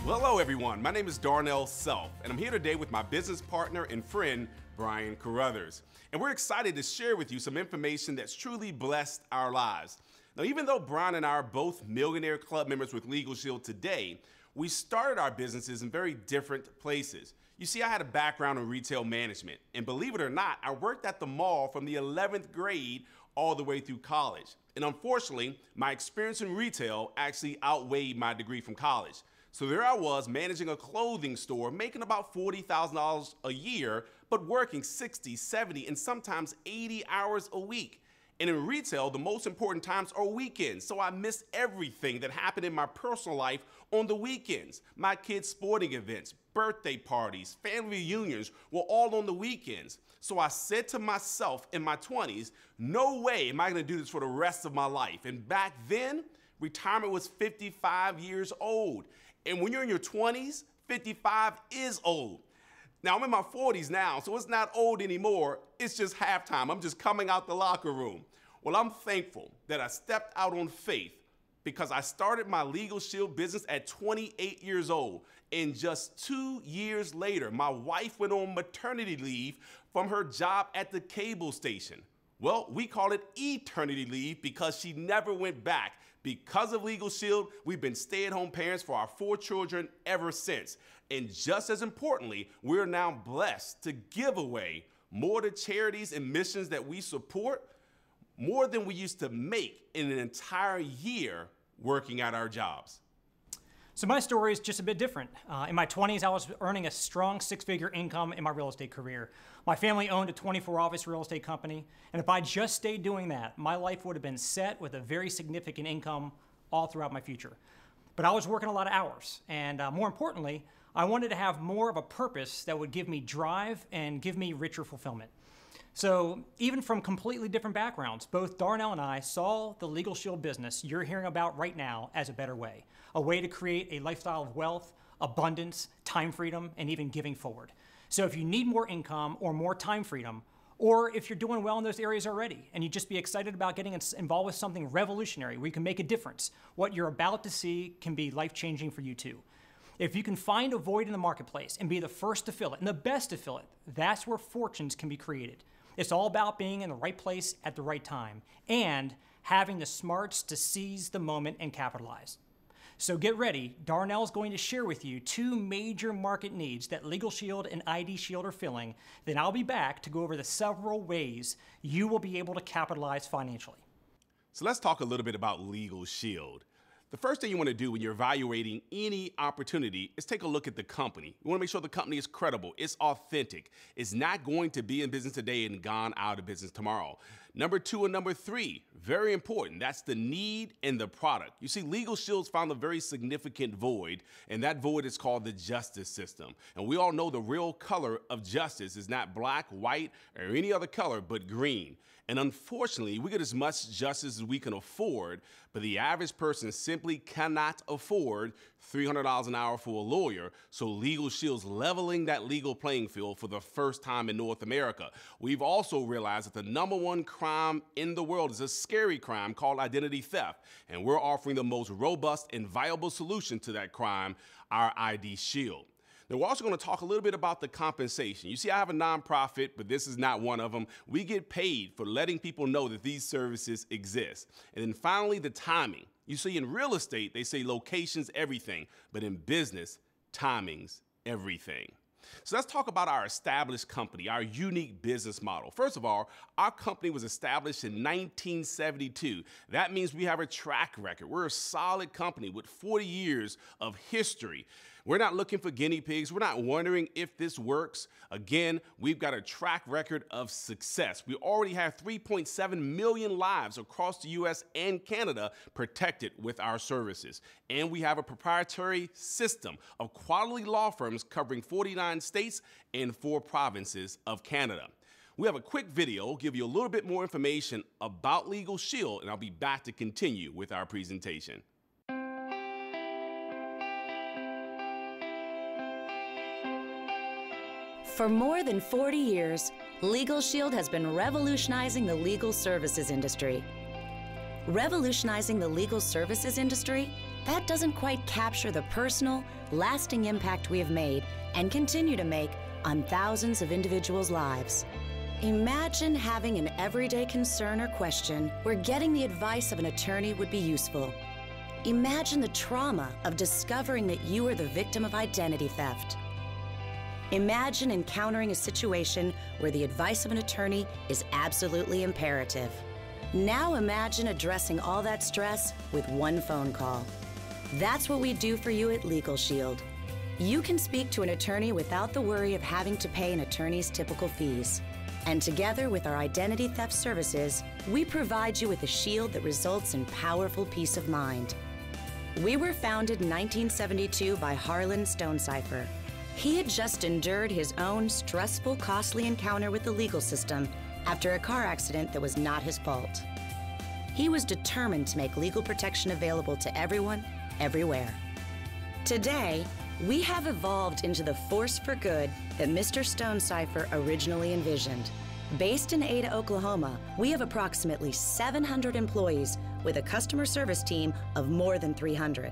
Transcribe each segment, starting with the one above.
Well, hello everyone, my name is Darnell Self, and I'm here today with my business partner and friend, Brian Carruthers. And we're excited to share with you some information that's truly blessed our lives. Now, even though Brian and I are both Millionaire Club members with Legal Shield today, we started our businesses in very different places. You see, I had a background in retail management, and believe it or not, I worked at the mall from the 11th grade all the way through college. And unfortunately, my experience in retail actually outweighed my degree from college. So there I was managing a clothing store, making about $40,000 a year, but working 60, 70, and sometimes 80 hours a week. And in retail, the most important times are weekends, so I missed everything that happened in my personal life on the weekends. My kids' sporting events, birthday parties, family reunions were all on the weekends. So I said to myself in my 20s, no way am I gonna do this for the rest of my life. And back then, retirement was 55 years old. And when you're in your 20s, 55 is old. Now, I'm in my 40s now, so it's not old anymore. It's just halftime. I'm just coming out the locker room. Well, I'm thankful that I stepped out on faith because I started my Legal Shield business at 28 years old. And just 2 years later, my wife went on maternity leave from her job at the cable station. Well, we call it eternity leave because she never went back. Because of Legal Shield, we've been stay-at-home parents for our 4 children ever since. And just as importantly, we're now blessed to give away more to charities and missions that we support, more than we used to make in an entire year working at our jobs. So my story is just a bit different. In my 20s, I was earning a strong 6-figure income in my real estate career. My family owned a 24-office real estate company, and if I just stayed doing that, my life would have been set with a very significant income all throughout my future. But I was working a lot of hours, and more importantly, I wanted to have more of a purpose that would give me drive and give me richer fulfillment. So even from completely different backgrounds, both Darnell and I saw the Legal Shield business you're hearing about right now as a better way, a way to create a lifestyle of wealth, abundance, time freedom, and even giving forward. So if you need more income or more time freedom, or if you're doing well in those areas already and you just be excited about getting involved with something revolutionary where you can make a difference, what you're about to see can be life-changing for you too. If you can find a void in the marketplace and be the first to fill it and the best to fill it, that's where fortunes can be created. It's all about being in the right place at the right time and having the smarts to seize the moment and capitalize. So get ready. Darnell's going to share with you 2 major market needs that Legal Shield and ID Shield are filling. Then I'll be back to go over the several ways you will be able to capitalize financially. So let's talk a little bit about Legal Shield. The first thing you want to do when you're evaluating any opportunity is take a look at the company. You want to make sure the company is credible, it's authentic, it's not going to be in business today and gone out of business tomorrow. Number 2 and number 3, very important, that's the need and the product. You see, Legal Shield's found a very significant void, and that void is called the justice system. And we all know the real color of justice is not black, white, or any other color, but green. And unfortunately, we get as much justice as we can afford, but the average person simply cannot afford $300 an hour for a lawyer, so Legal Shield's leveling that legal playing field for the first time in North America. We've also realized that the #1 crime in the world is a scary crime called identity theft, and we're offering the most robust and viable solution to that crime, our ID Shield. Now, we're also going to talk a little bit about the compensation. You see, I have a nonprofit, but this is not one of them. We get paid for letting people know that these services exist. And then finally, the timing. You see, in real estate, they say location's everything, but in business, timing's everything. So let's talk about our established company, our unique business model. First of all, our company was established in 1972. That means we have a track record. We're a solid company with 40 years of history. We're not looking for guinea pigs. We're not wondering if this works. Again, we've got a track record of success. We already have 3.7 million lives across the US and Canada protected with our services. And we have a proprietary system of quality law firms covering 49 states and 4 provinces of Canada. We have a quick video, give you a little bit more information about Legal Shield, and I'll be back to continue with our presentation. For more than 40 years, Legal Shield has been revolutionizing the legal services industry. Revolutionizing the legal services industry that doesn't quite capture the personal, lasting impact we have made and continue to make on thousands of individuals' lives. Imagine having an everyday concern or question where getting the advice of an attorney would be useful. Imagine the trauma of discovering that you are the victim of identity theft. Imagine encountering a situation where the advice of an attorney is absolutely imperative. Now imagine addressing all that stress with one phone call. That's what we do for you at Legal Shield. You can speak to an attorney without the worry of having to pay an attorney's typical fees. And together with our identity theft services, we provide you with a shield that results in powerful peace of mind. We were founded in 1972 by Harlan Stonecipher. He had just endured his own stressful, costly encounter with the legal system after a car accident that was not his fault. He was determined to make legal protection available to everyone, everywhere. Today, we have evolved into the force for good that Mr. Stonecipher originally envisioned. Based in Ada, Oklahoma, we have approximately 700 employees with a customer service team of more than 300,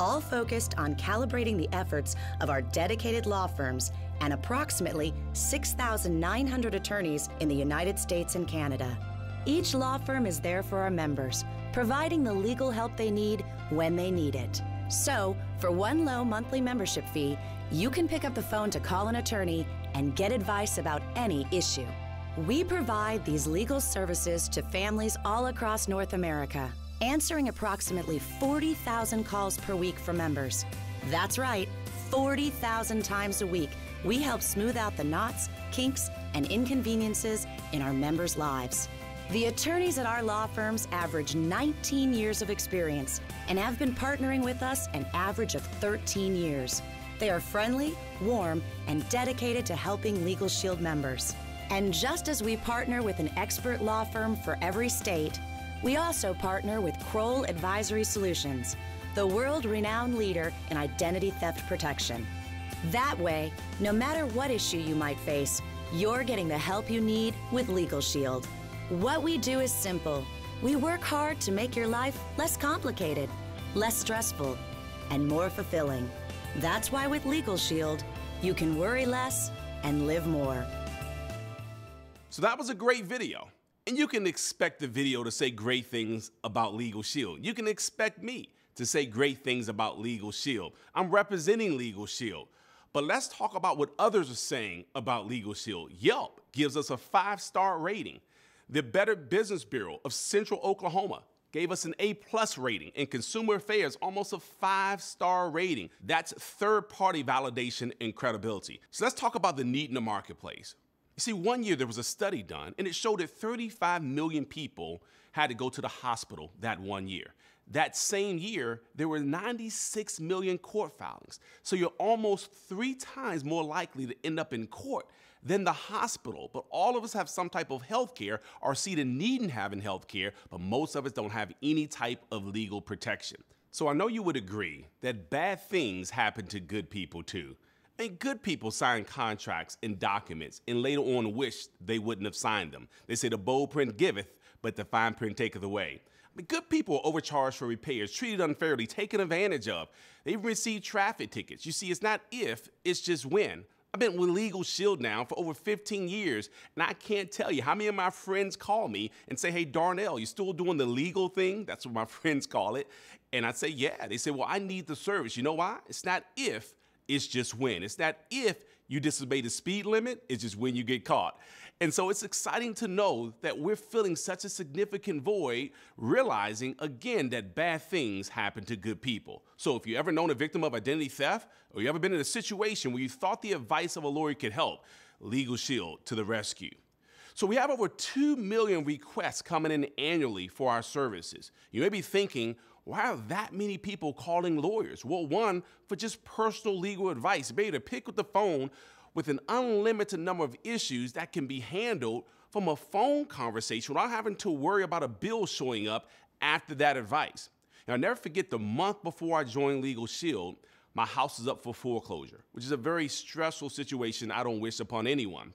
all focused on calibrating the efforts of our dedicated law firms and approximately 6,900 attorneys in the United States and Canada. Each law firm is there for our members, providing the legal help they need when they need it. So, for one low monthly membership fee, you can pick up the phone to call an attorney and get advice about any issue. We provide these legal services to families all across North America, answering approximately 40,000 calls per week for members. That's right, 40,000 times a week, we help smooth out the knots, kinks, and inconveniences in our members' lives. The attorneys at our law firms average 19 years of experience and have been partnering with us an average of 13 years. They are friendly, warm, and dedicated to helping Legal Shield members. And just as we partner with an expert law firm for every state, we also partner with Kroll Advisory Solutions, the world-renowned leader in identity theft protection. That way, no matter what issue you might face, you're getting the help you need with Legal Shield. What we do is simple. We work hard to make your life less complicated, less stressful, and more fulfilling. That's why with Legal Shield, you can worry less and live more. So that was a great video. And you can expect the video to say great things about Legal Shield. You can expect me to say great things about Legal Shield. I'm representing Legal Shield. But let's talk about what others are saying about Legal Shield. Yelp gives us a 5-star rating. The Better Business Bureau of Central Oklahoma gave us an A+ rating, and Consumer Affairs almost a 5-star rating. That's third-party validation and credibility. So let's talk about the need in the marketplace. You see, one year there was a study done, and it showed that 35 million people had to go to the hospital that one year. That same year, there were 96 million court filings. So you're almost 3 times more likely to end up in court than the hospital. But all of us have some type of health care or see the need in having health care, but most of us don't have any type of legal protection. So I know you would agree that bad things happen to good people too. I mean, good people sign contracts and documents and later on wish they wouldn't have signed them. They say the bold print giveth, but the fine print taketh away. I mean, good people are overcharged for repairs, treated unfairly, taken advantage of. They even receive traffic tickets. You see, it's not if, it's just when. I've been with Legal Shield now for over 15 years, and I can't tell you how many of my friends call me and say, hey, Darnell, you still doing the legal thing? That's what my friends call it. And I say, yeah. They say, well, I need the service. You know why? It's not if, it's just when. It's not if you disobey the speed limit, it's just when you get caught. And so it's exciting to know that we're filling such a significant void, realizing, again, that bad things happen to good people. So if you ever known a victim of identity theft, or you ever been in a situation where you thought the advice of a lawyer could help, Legal Shield to the rescue. So we have over 2 million requests coming in annually for our services. You may be thinking, why are that many people calling lawyers? Well, one, for just personal legal advice, be able to pick up the phone with an unlimited number of issues that can be handled from a phone conversation without having to worry about a bill showing up after that advice. Now, I'll never forget the month before I joined Legal Shield, my house was up for foreclosure, which is a very stressful situation I don't wish upon anyone.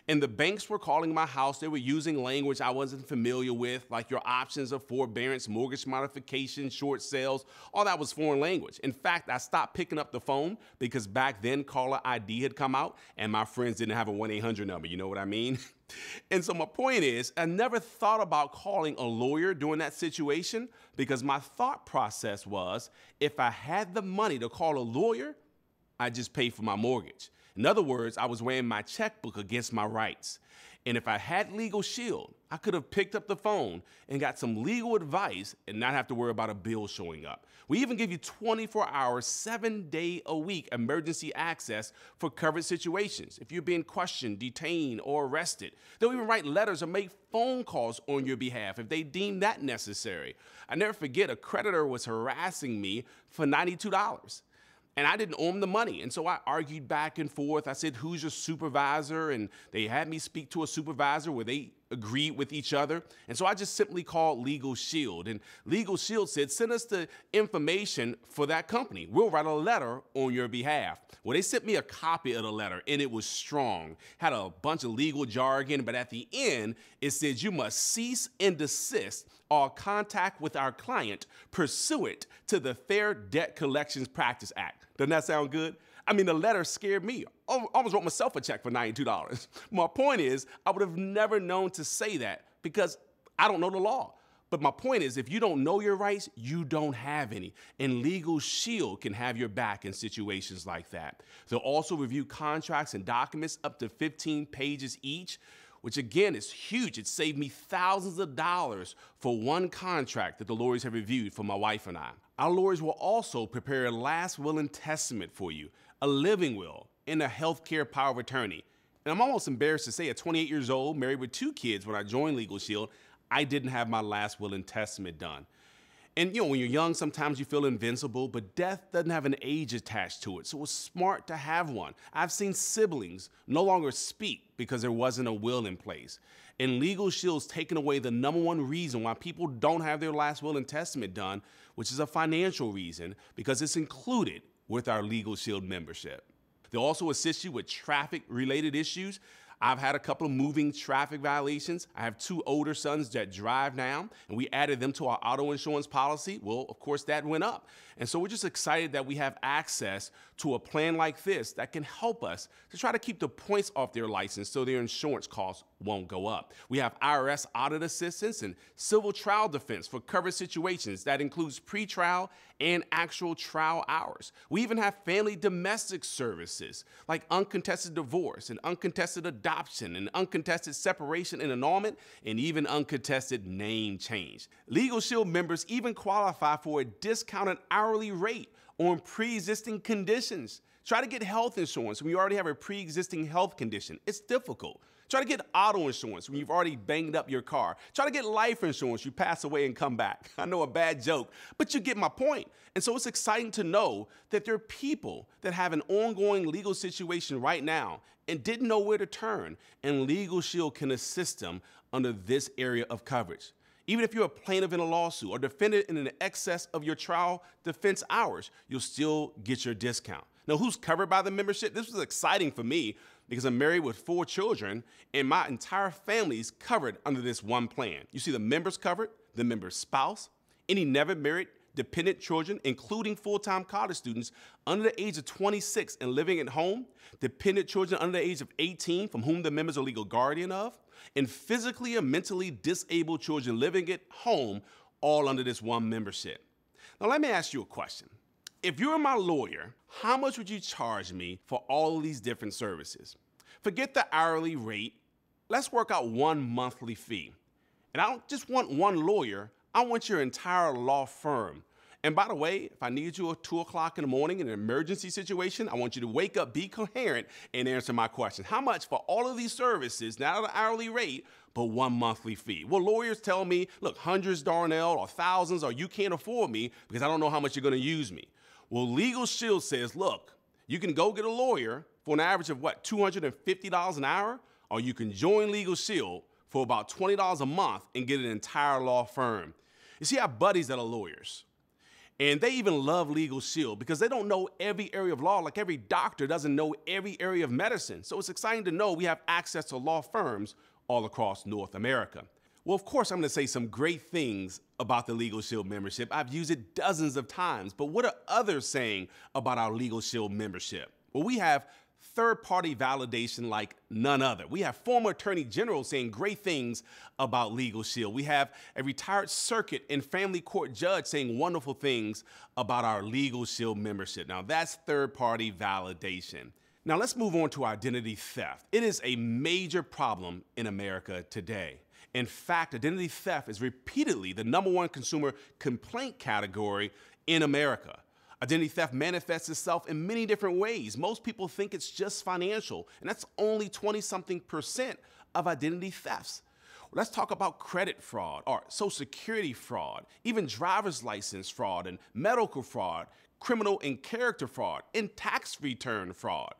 And the banks were calling my house. They were using language I wasn't familiar with, like your options of forbearance, mortgage modification, short sales. All that was foreign language. In fact, I stopped picking up the phone because back then caller ID had come out and my friends didn't have a 1-800 number. You know what I mean? And so my point is, I never thought about calling a lawyer during that situation because my thought process was, if I had the money to call a lawyer, I'd just pay for my mortgage. In other words, I was weighing my checkbook against my rights. And if I had Legal Shield, I could have picked up the phone and got some legal advice and not have to worry about a bill showing up. We even give you 24-hour, 7-day-a-week emergency access for covered situations. If you're being questioned, detained, or arrested, they'll even write letters or make phone calls on your behalf if they deem that necessary. I never forget, a creditor was harassing me for $92. And I didn't owe them the money. And so I argued back and forth. I said, who's your supervisor? And they had me speak to a supervisor where they agreed with each other. And so I just simply called Legal Shield. And Legal Shield said, send us the information for that company. We'll write a letter on your behalf. Well, they sent me a copy of the letter, and it was strong. Had a bunch of legal jargon, but at the end, it said you must cease and desist all contact with our client pursuant to the Fair Debt Collections Practice Act. Doesn't that sound good? I mean, the letter scared me. I almost wrote myself a check for $92. My point is, I would have never known to say that because I don't know the law. But my point is, if you don't know your rights, you don't have any. And Legal Shield can have your back in situations like that. They'll also review contracts and documents up to 15 pages each, which again is huge. It saved me thousands of dollars for one contract that the lawyers have reviewed for my wife and I. Our lawyers will also prepare a last will and testament for you, a living will, and a healthcare power of attorney. And I'm almost embarrassed to say, at 28 years old, married with 2 kids, when I joined Legal Shield, I didn't have my last will and testament done. And when you're young, sometimes you feel invincible, but death doesn't have an age attached to it, so it's smart to have one. I've seen siblings no longer speak because there wasn't a will in place. And Legal Shield's taken away the #1 reason why people don't have their last will and testament done, which is a financial reason, because it's included with our Legal Shield membership. They'll also assist you with traffic-related issues. I've had a couple of moving traffic violations. I have 2 older sons that drive now, and we added them to our auto insurance policy. Well, of course, that went up. And so we're just excited that we have access to a plan like this that can help us to try to keep the points off their license so their insurance costs won't go up. We have IRS audit assistance and civil trial defense for covered situations. That includes pre-trial and actual trial hours. We even have family domestic services like uncontested divorce and uncontested adoption and uncontested separation and annulment and even uncontested name change. Legal Shield members even qualify for a discounted hourly rate on pre-existing conditions. Try to get health insurance when you already have a pre-existing health condition. It's difficult. Try to get auto insurance when you've already banged up your car. Try to get life insurance, you pass away and come back. I know, a bad joke, but you get my point. And so it's exciting to know that there are people that have an ongoing legal situation right now and didn't know where to turn, and Legal Shield can assist them under this area of coverage. Even if you're a plaintiff in a lawsuit or defendant in an excess of your trial defense hours, you'll still get your discount. Now, who's covered by the membership? This was exciting for me because I'm married with 4 children and my entire family is covered under this one plan. You see the members covered, the member's spouse, any never married dependent children, including full-time college students under the age of 26 and living at home, dependent children under the age of 18 from whom the members are legal guardian of, and physically or mentally disabled children living at home, all under this one membership. Now, let me ask you a question. If you were my lawyer, how much would you charge me for all of these different services? Forget the hourly rate. Let's work out one monthly fee. And I don't just want one lawyer, I want your entire law firm. And by the way, if I need you at 2 o'clock in the morning in an emergency situation, I want you to wake up, be coherent, and answer my question. How much for all of these services, not at an hourly rate, but one monthly fee? Well, lawyers tell me, look, hundreds, Darnell, or thousands, or you can't afford me because I don't know how much you're going to use me. Well, Legal Shield says, look, you can go get a lawyer for an average of, $250 an hour, or you can join Legal Shield for about $20 a month and get an entire law firm. You see, I have buddies that are lawyers. And they even love Legal Shield because they don't know every area of law like every doctor doesn't know every area of medicine. So it's exciting to know we have access to law firms all across North America. Well, of course, I'm going to say some great things about the Legal Shield membership. I've used it dozens of times, but what are others saying about our Legal Shield membership? Well, we have third-party validation like none other. We have former attorney generals saying great things about Legal Shield. We have a retired circuit and family court judge saying wonderful things about our Legal Shield membership. Now, that's third-party validation. Now, let's move on to identity theft. It is a major problem in America today. In fact, identity theft is repeatedly the #1 consumer complaint category in America. Identity theft manifests itself in many different ways. Most people think it's just financial, and that's only 20-something% of identity thefts. Well, let's talk about credit fraud or Social Security fraud, even driver's license fraud and medical fraud, criminal and character fraud, and tax return fraud.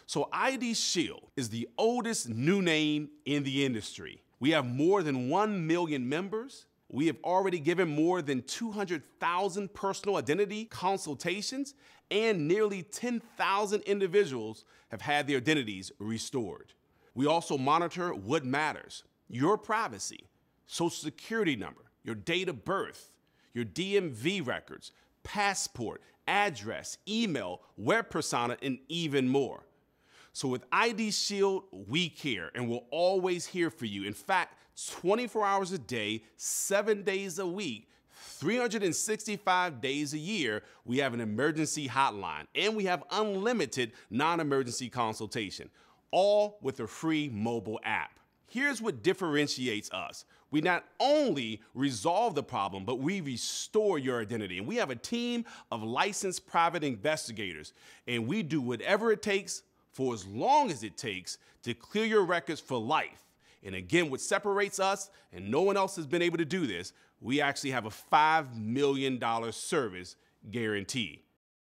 So ID Shield is the oldest new name in the industry. We have more than 1 million members. We have already given more than 200,000 personal identity consultations, and nearly 10,000 individuals have had their identities restored. We also monitor what matters: your privacy, Social Security number, your date of birth, your DMV records, passport, address, email, web persona, and even more. So with ID Shield, we care and we're always here for you. In fact, 24 hours a day, 7 days a week, 365 days a year, we have an emergency hotline and we have unlimited non-emergency consultation, all with a free mobile app. Here's what differentiates us. We not only resolve the problem, but we restore your identity. And we have a team of licensed private investigators, and we do whatever it takes for as long as it takes to clear your records for life. And again, what separates us, and no one else has been able to do this, we actually have a $5 million service guarantee.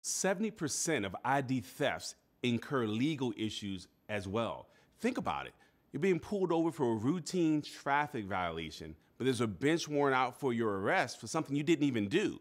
70% of ID thefts incur legal issues as well. Think about it. You're being pulled over for a routine traffic violation, but there's a bench warrant out for your arrest for something you didn't even do.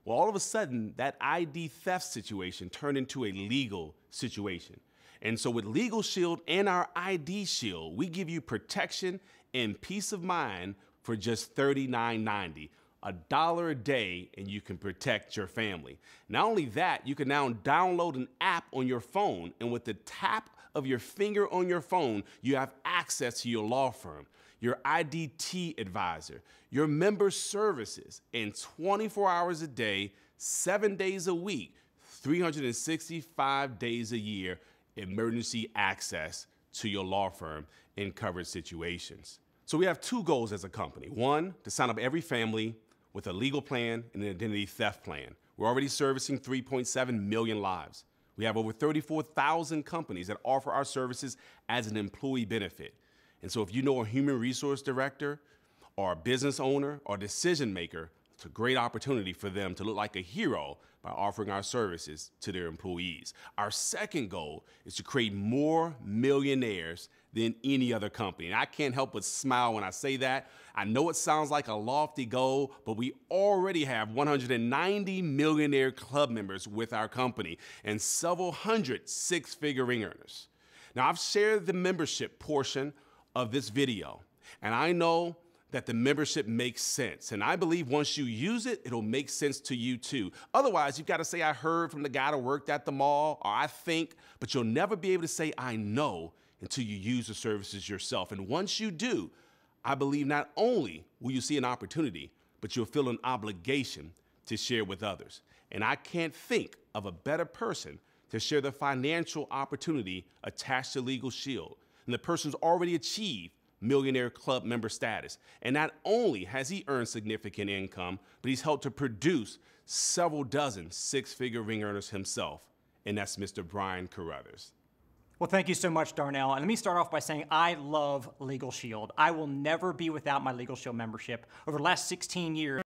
Well, all of a sudden, that ID theft situation turned into a legal situation. And so with Legal Shield and our ID Shield, we give you protection and peace of mind for just $39.90, $1 a day, and you can protect your family. Not only that, you can now download an app on your phone, and with the tap of your finger on your phone, you have access to your law firm, your IDT advisor, your member services, and 24 hours a day, 7 days a week, 365 days a year, emergency access to your law firm in covered situations. So we have two goals as a company. One, to sign up every family with a legal plan and an identity theft plan. We're already servicing 3.7 million lives. We have over 34,000 companies that offer our services as an employee benefit. And so if you know a human resource director or a business owner or decision maker, it's a great opportunity for them to look like a hero by offering our services to their employees. Our second goal is to create more millionaires than any other company. And I can't help but smile when I say that. I know it sounds like a lofty goal, but we already have 190 millionaire club members with our company and several hundred six-figure ring earners. Now, I've shared the membership portion of this video, and I know that the membership makes sense. And I believe once you use it, it'll make sense to you too. Otherwise, you've got to say, I heard from the guy that worked at the mall, or I think, but you'll never be able to say, I know, until you use the services yourself. And once you do, I believe not only will you see an opportunity, but you'll feel an obligation to share with others. And I can't think of a better person to share the financial opportunity attached to Legal Shield. And the person's already achieved millionaire club member status. And not only has he earned significant income, but he's helped to produce several dozen six-figure ring earners himself. And that's Mr. Brian Carruthers. Well, thank you so much, Darnell. And let me start off by saying I love Legal Shield. I will never be without my Legal Shield membership. Over the last 16 years,